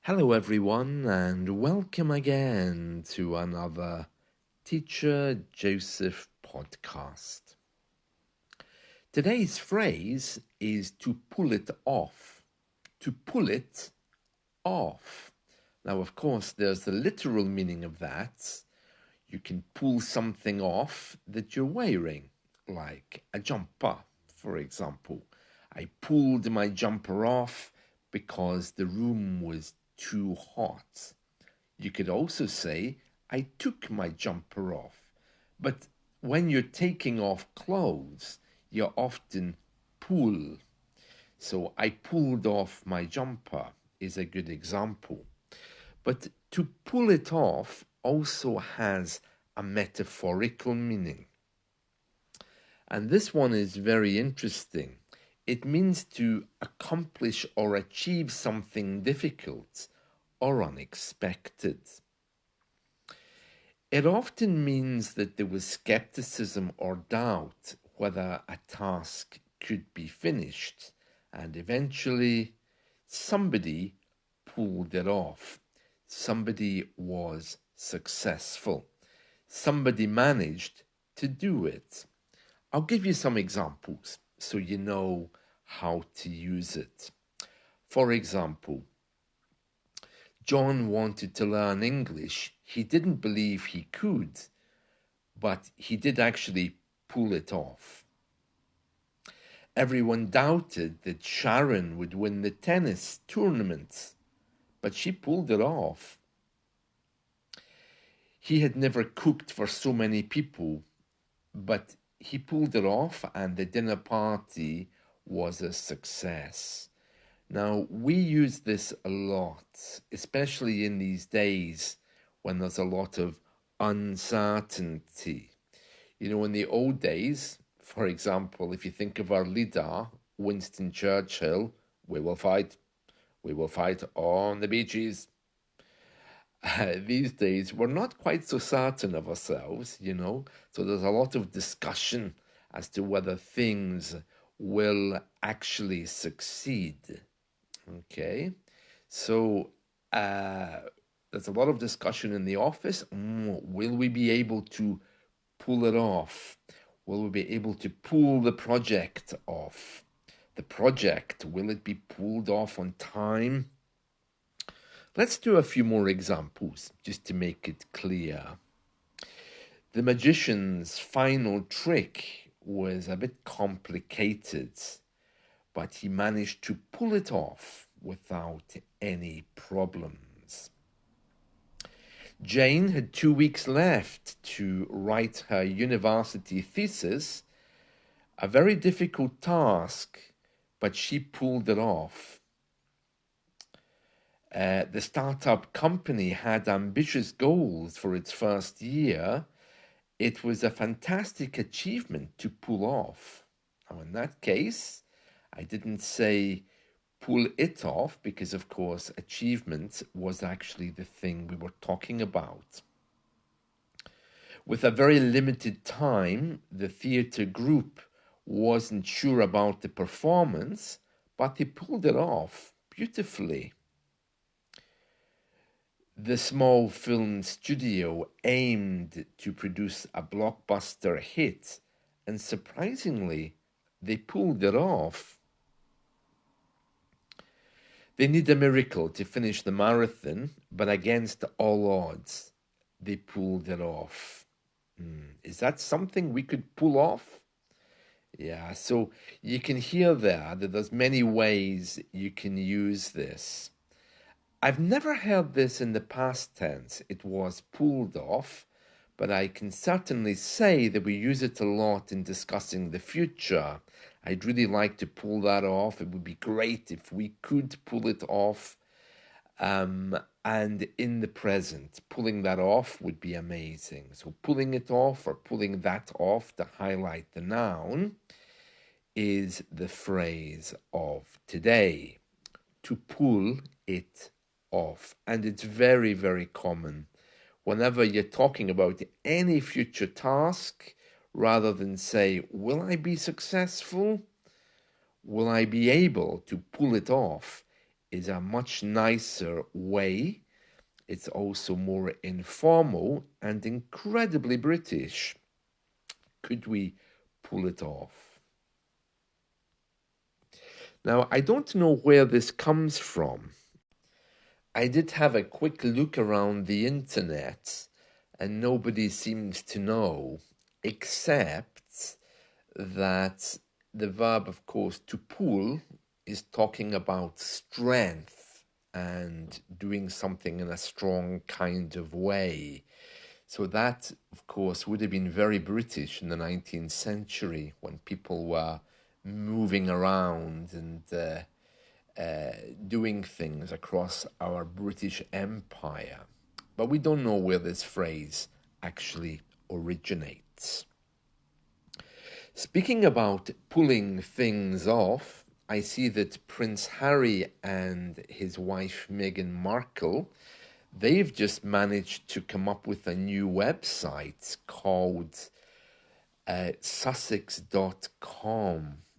Hello, everyone, and welcome again to another Teacher Joseph podcast. Today's phrase is to pull it off. To pull it off. Now, of course, there's the literal meaning of that. You can pull something off that you're wearing, like a jumper, for example. I pulled my jumper off because the room was too hot. You could also say, I took my jumper off. But when you're taking off clothes, you often pull. So I pulled off my jumper is a good example. But to pull it off also has a metaphorical meaning. And this one is very interesting. It means to accomplish or achieve something difficult or unexpected. It often means that there was skepticism or doubt whether a task could be finished, and eventually somebody pulled it off. Somebody was successful. Somebody managed to do it. I'll give you some examples so you know how to use it. For example, John wanted to learn English. He didn't believe he could, but he did actually pull it off. Everyone doubted that Sharon would win the tennis tournament, but she pulled it off. He had never cooked for so many people, but he pulled it off, and the dinner party was a success. Now, we use this a lot, especially in these days when there's a lot of uncertainty. You know, in the old days, for example, if you think of our leader, Winston Churchill, we will fight on the beaches. These days, we're not quite so certain of ourselves, so there's a lot of discussion as to whether things will actually succeed. Okay, so there's a lot of discussion in the office. Will we be able to pull it off? Will we be able to pull the project off? The project, will it be pulled off on time? Let's do a few more examples just to make it clear. The magician's final trick was a bit complicated, but he managed to pull it off without any problems. Jane had 2 weeks left to write her university thesis, a very difficult task, but she pulled it off. The startup company had ambitious goals for its first year. It was a fantastic achievement to pull off. Now, in that case, I didn't say pull it off because, of course, achievement was actually the thing we were talking about. With a very limited time, the theatre group wasn't sure about the performance, but they pulled it off beautifully. The small film studio aimed to produce a blockbuster hit, and surprisingly, they pulled it off. They need a miracle to finish the marathon, but against all odds, they pulled it off. Is that something we could pull off? Yeah, so you can hear there that there's many ways you can use this. I've never heard this in the past tense. It was pulled off, but I can certainly say that we use it a lot in discussing the future. I'd really like to pull that off. It would be great if we could pull it off. And in the present, pulling that off would be amazing. So pulling it off or pulling that off to highlight the noun is the phrase of today. To pull it off. And it's very, very common. Whenever you're talking about any future task, rather than say, will I be successful? Will I be able to pull it off? is a much nicer way. It's also more informal and incredibly British. Could we pull it off? Now, I don't know where this comes from. I did have a quick look around the internet, and nobody seems to know, except that the verb, of course, to pull is talking about strength and doing something in a strong kind of way. So that, of course, would have been very British in the 19th century when people were moving around and doing things across our British Empire. But we don't know where this phrase actually originates. Speaking about pulling things off, I see that Prince Harry and his wife Meghan Markle, they've just managed to come up with a new website called Sussex.com.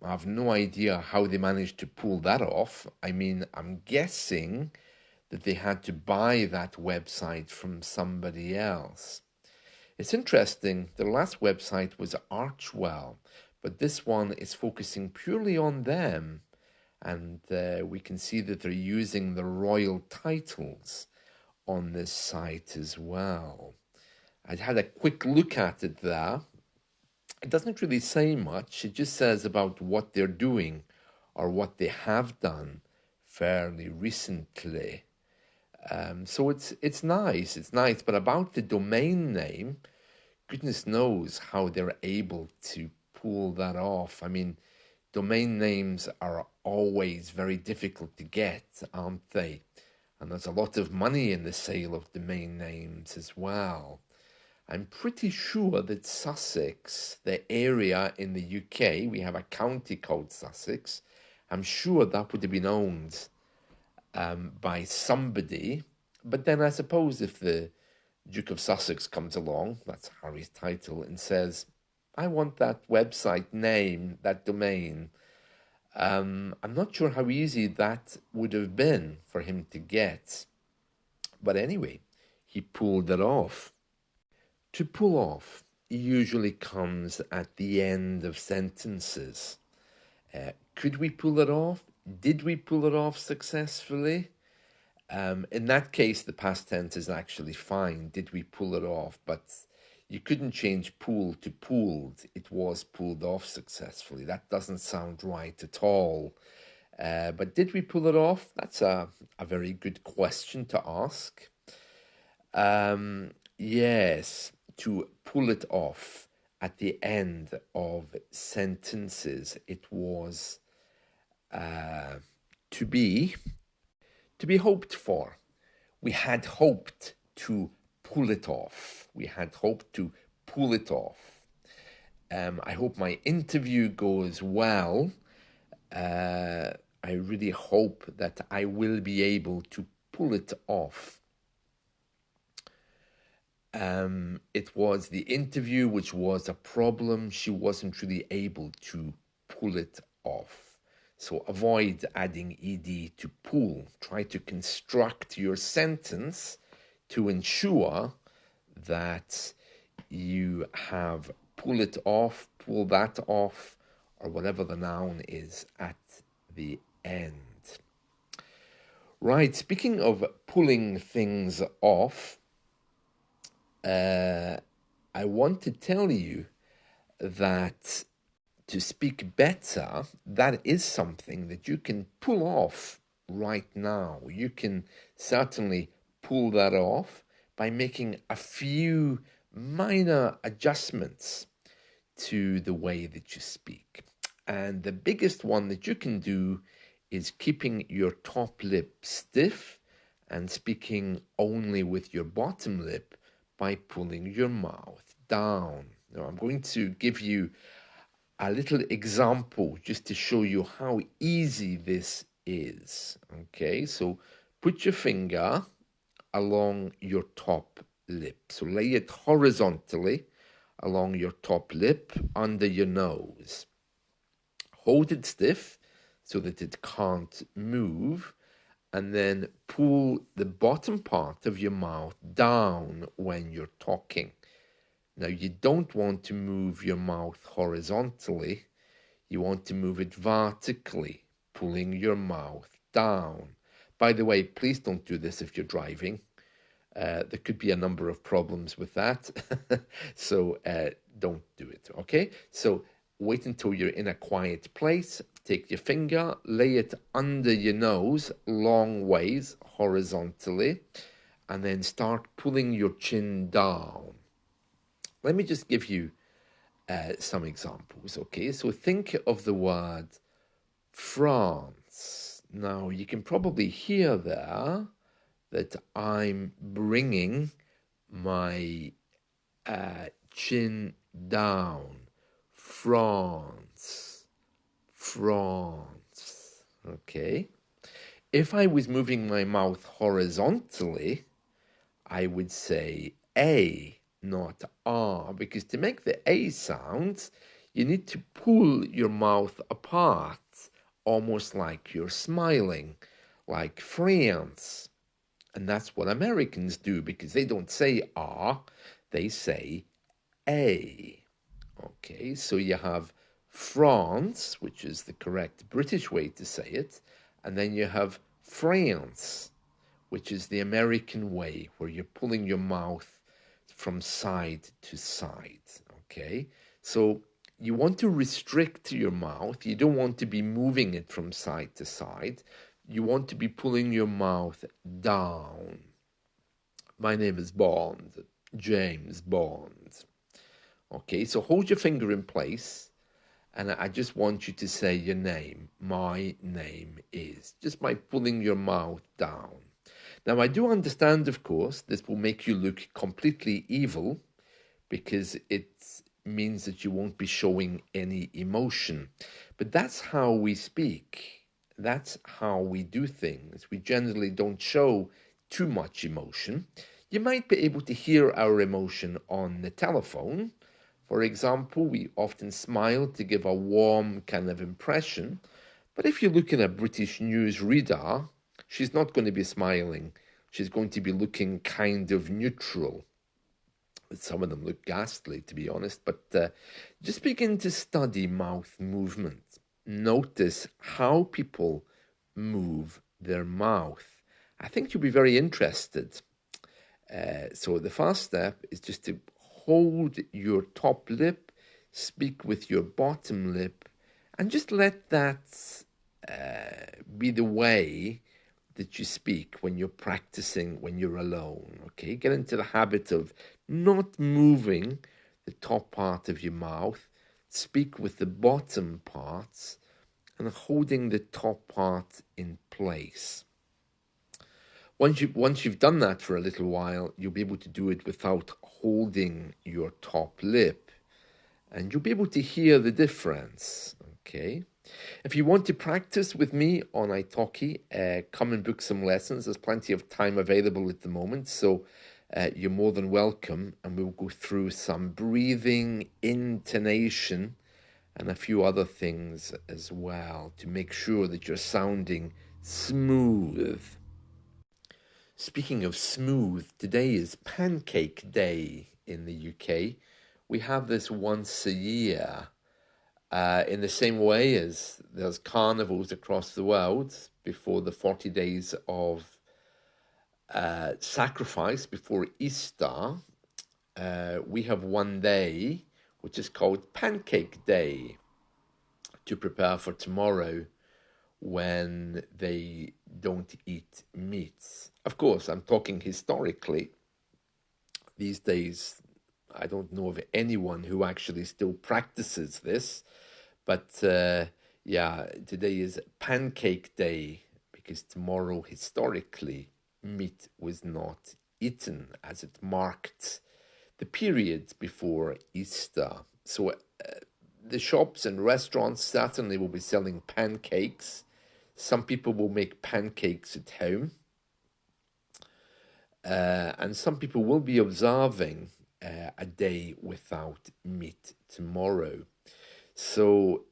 I have no idea how they managed to pull that off. I mean, I'm guessing that they had to buy that website from somebody else. It's interesting, the last website was Archewell, but this one is focusing purely on them. And we can see that they're using the royal titles on this site as well. I'd had a quick look at it there. It doesn't really say much. It just says about what they're doing or what they have done fairly recently. So it's nice. It's nice. But about the domain name, goodness knows how they're able to pull that off. I mean, domain names are always very difficult to get, aren't they? And there's a lot of money in the sale of domain names as well. I'm pretty sure that Sussex, the area in the UK, we have a county called Sussex. I'm sure that would have been owned by somebody. But then I suppose if the Duke of Sussex comes along, that's Harry's title, and says, I want that website name, that domain, I'm not sure how easy that would have been for him to get. But anyway, he pulled it off. To pull off usually comes at the end of sentences. Could we pull it off? Did we pull it off successfully? In that case, the past tense is actually fine. Did we pull it off? But you couldn't change pull to pulled. It was pulled off successfully. That doesn't sound right at all. But did we pull it off? That's a very good question to ask. Yes, to pull it off at the end of sentences, it was to be hoped for. We had hoped to pull it off. We had hoped to pull it off. I hope my interview goes well. I really hope that I will be able to pull it off. It was the interview which was a problem. She wasn't really able to pull it off. So avoid adding ed to pull. Try to construct your sentence to ensure that you have pull it off, pull that off, or whatever the noun is at the end. Right, speaking of pulling things off, I want to tell you that to speak better, that is something that you can pull off right now. You can certainly pull that off by making a few minor adjustments to the way that you speak. And the biggest one that you can do is keeping your top lip stiff and speaking only with your bottom lip by pulling your mouth down. Now, I'm going to give you a little example just to show you how easy this is. Okay, so put your finger along your top lip. So lay it horizontally along your top lip under your nose. Hold it stiff so that it can't move, and then pull the bottom part of your mouth down when you're talking. Now, you don't want to move your mouth horizontally. You want to move it vertically, pulling your mouth down. By the way, please don't do this if you're driving. There could be a number of problems with that. So don't do it, okay? So wait until you're in a quiet place. Take your finger, lay it under your nose, long ways, horizontally, and then start pulling your chin down. Let me just give you some examples, okay? So think of the word France. Now, you can probably hear there that I'm bringing my chin down. France, France, okay? If I was moving my mouth horizontally, I would say A, not R, because to make the A sound, you need to pull your mouth apart, almost like you're smiling, like France. And that's what Americans do, because they don't say R, they say A. Okay, so you have France, which is the correct British way to say it, and then you have France, which is the American way, where you're pulling your mouth from side to side. Okay, so you want to restrict your mouth. You don't want to be moving it from side to side. You want to be pulling your mouth down. My name is Bond, James Bond. Okay, so hold your finger in place, and I just want you to say your name. My name is, just by pulling your mouth down. Now, I do understand, of course, this will make you look completely evil, because it means that you won't be showing any emotion. But that's how we speak. That's how we do things. We generally don't show too much emotion. You might be able to hear our emotion on the telephone. For example, we often smile to give a warm kind of impression. But if you look in a British news reader, she's not going to be smiling. She's going to be looking kind of neutral. Some of them look ghastly, to be honest, but just begin to study mouth movement. Notice how people move their mouth. I think you'll be very interested. So the first step is just to hold your top lip, speak with your bottom lip, and just let that be the way that you speak when you're practicing, when you're alone, okay? Get into the habit of not moving the top part of your mouth. Speak with the bottom parts and holding the top part in place. Once you've done that for a little while, you'll be able to do it without holding your top lip, and you'll be able to hear the difference, okay? If you want to practice with me on italki, come and book some lessons. There's plenty of time available at the moment, so you're more than welcome, and we'll go through some breathing, intonation, and a few other things as well to make sure that you're sounding smooth. Speaking of smooth, today is Pancake Day in the UK. We have this once a year. In the same way as there's carnivals across the world before the 40 days of sacrifice before Easter, we have one day which is called Pancake Day to prepare for tomorrow when they don't eat meat. Of course, I'm talking historically. These days, I don't know of anyone who actually still practices this. But yeah, today is Pancake Day because tomorrow, historically, meat was not eaten as it marked the period before Easter. So the shops and restaurants certainly will be selling pancakes. Some people will make pancakes at home. And some people will be observing a day without meat tomorrow. So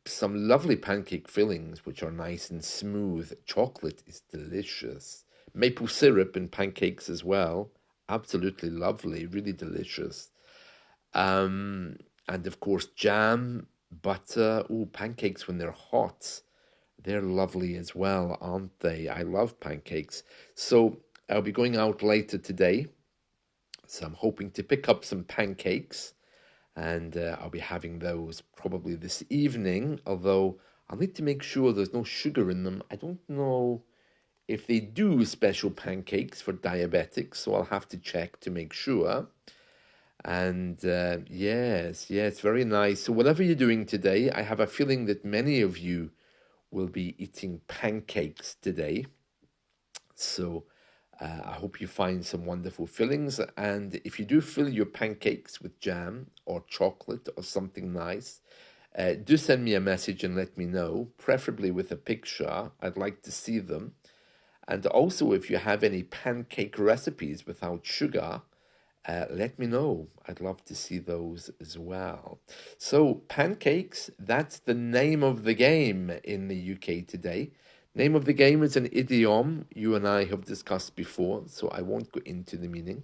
some lovely pancake fillings, which are nice and smooth. Chocolate is delicious. Maple syrup in pancakes as well. Absolutely lovely, really delicious. Um, and of course, jam, butter. Oh, pancakes when they're hot. They're lovely as well, aren't they? I love pancakes. So I'll be going out later today. So I'm hoping to pick up some pancakes and I'll be having those probably this evening, although I'll need to make sure there's no sugar in them. I don't know if they do special pancakes for diabetics, so I'll have to check to make sure. And yes, very nice. So, whatever you're doing today, I have a feeling that many of you will be eating pancakes today. So, I hope you find some wonderful fillings. And if you do fill your pancakes with jam or chocolate or something nice, do send me a message and let me know, preferably with a picture. I'd like to see them. And also, if you have any pancake recipes without sugar, let me know. I'd love to see those as well. So, pancakes, that's the name of the game in the UK today. Name of the game is an idiom you and I have discussed before, so I won't go into the meaning.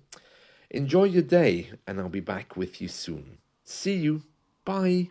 Enjoy your day, and I'll be back with you soon. See you. Bye.